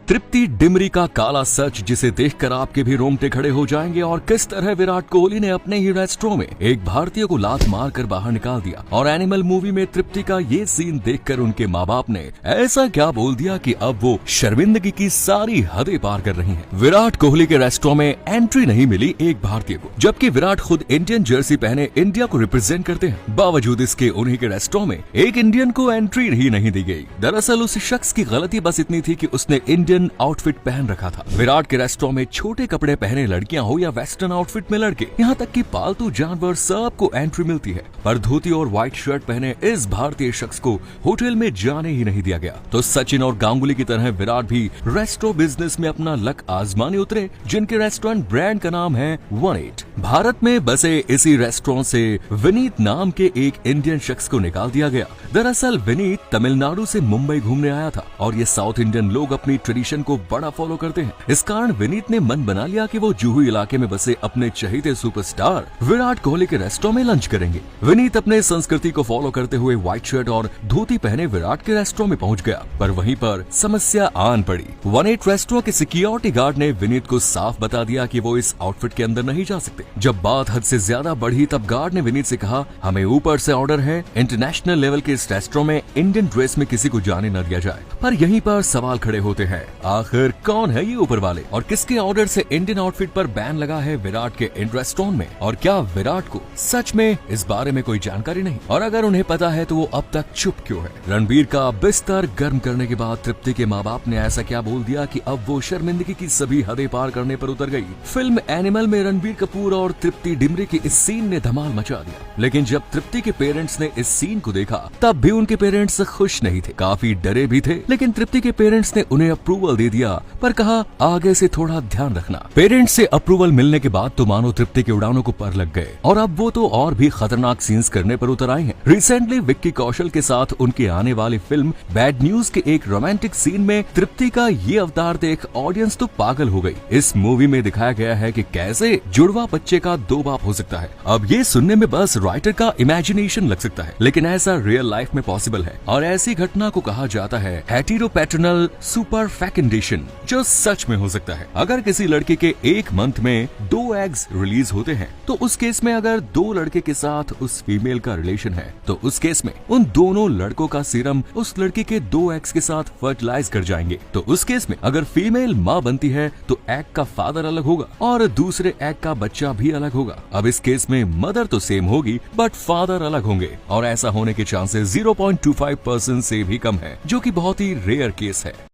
तृप्ति डिमरी का काला सच, जिसे देखकर आपके भी रोंगटे खड़े हो जाएंगे, और किस तरह विराट कोहली ने अपने ही रेस्टोरेंट में एक भारतीय को लात मारकर बाहर निकाल दिया। और एनिमल मूवी में तृप्ति का ये सीन देखकर उनके माँ बाप ने ऐसा क्या बोल दिया कि अब वो शर्मिंदगी की सारी हदें पार कर रही हैं। विराट कोहली के रेस्टोरेंट में एंट्री नहीं मिली एक भारतीय को, जबकि विराट खुद इंडियन जर्सी पहने इंडिया को रिप्रेजेंट करते हैं। बावजूद इसके उन्हीं के रेस्टोरेंट में एक इंडियन को एंट्री ही नहीं दी गई। दरअसल उस शख्स की गलती बस इतनी थी कि उसने इंडियन आउटफिट पहन रखा था। विराट के रेस्टोरेंट में छोटे कपड़े पहने लड़कियां हो या वेस्टर्न आउटफिट में लड़के, यहाँ तक कि पालतू जानवर सबको एंट्री मिलती है, पर धोती और व्हाइट शर्ट पहने इस भारतीय शख्स को होटल में जाने ही नहीं दिया गया। तो सचिन और गांगुली की तरह विराट भी रेस्टोरेंट बिजनेस में अपना लक आजमाने उतरे, जिनके रेस्टोरेंट ब्रांड का नाम है 18। भारत में बसे इसी रेस्टोरेंट से विनीत नाम के एक इंडियन शख्स को निकाल दिया गया। दरअसल विनीत तमिलनाडु से मुंबई घूमने आया था, और ये साउथ इंडियन लोग अपनी ट्रेडिशन को बड़ा फॉलो करते हैं। इस कारण विनीत ने मन बना लिया कि वो जुहू इलाके में बसे अपने चहेते सुपरस्टार विराट कोहली के रेस्टोरेंट में लंच करेंगे। विनीत अपने संस्कृति को फॉलो करते हुए व्हाइट शर्ट और धोती पहने विराट के रेस्टोरेंट में पहुंच गया, पर वहीं पर समस्या आन पड़ी। 18 रेस्टोरेंट के सिक्योरिटी गार्ड ने विनीत को साफ बता दिया कि वो इस आउटफिट के अंदर नहीं जा सकते। जब बात हद से ज्यादा बढ़ी तब गार्ड ने विनीत से कहा, हमें ऊपर से ऑर्डर है, इंटरनेशनल लेवल के इस रेस्टोरेंट में इंडियन ड्रेस में किसी को जाने न दिया जाए। पर यहीं पर सवाल खड़े होते हैं, आखिर कौन है ये ऊपर वाले, और किसके ऑर्डर से इंडियन आउटफिट पर बैन लगा है विराट के इन रेस्टोरेंट में, और क्या विराट को सच में इस बारे में कोई जानकारी नहीं, और अगर उन्हें पता है तो वो अब तक चुप क्यों है। रणबीर का बिस्तर गर्म करने के बाद तृप्ति के माँ बाप ने ऐसा क्या बोल दिया कि अब वो शर्मिंदगी की सभी हदें पार करने पर उतर गई। फिल्म एनिमल में रणबीर कपूर और तृप्ति डिमरी के इस सीन ने धमाल मचा दिया, लेकिन जब तृप्ति के पेरेंट्स ने इस सीन को देखा तब भी उनके पेरेंट्स खुश नहीं थे, काफी डरे भी थे। लेकिन तृप्ति के पेरेंट्स ने उन्हें अप्रूवल दे दिया, पर कहा आगे से थोड़ा ध्यान रखना। पेरेंट्स से अप्रूवल मिलने के बाद तो मानो तृप्ति के उड़ानों को पर लग गए, और अब वो तो और भी खतरनाक सीन्स करने पर उतर आए हैं। रिसेंटली विक्की कौशल के साथ उनके आने वाली फिल्म बैड न्यूज के एक रोमांटिक सीन में तृप्ति का ये अवतार देख ऑडियंस तो पागल हो गई। इस मूवी में दिखाया गया है कि कैसे जुड़वा बच्चे का 2 बाप हो सकता है। अब ये सुनने में बस राइटर का इमेजिनेशन लग सकता है, लेकिन ऐसा रियल लाइफ में पॉसिबल है, और ऐसी घटना को कहा जाता है हेटेरोपैटर्नल सुपर फेकेंडेशन, जो सच में हो सकता है। अगर किसी लड़के के एक मंथ में 2 एग्स रिलीज होते हैं, तो उस केस में अगर 2 लड़के के साथ उस फीमेल का रिलेशन है, तो उस केस में उन दोनों लड़कों का सीरम उस लड़की के 2 एग्स के साथ फर्टिलाइज कर जाएंगे। तो उस केस में अगर फीमेल माँ बनती है तो एग का फादर अलग होगा और दूसरे एग का बच्चा भी अलग होगा। अब इस केस में मदर तो सेम होगी बट फादर अलग होंगे, और ऐसा होने के चांसेस 0.25% से भी कम है, जो कि बहुत ही रेयर केस है।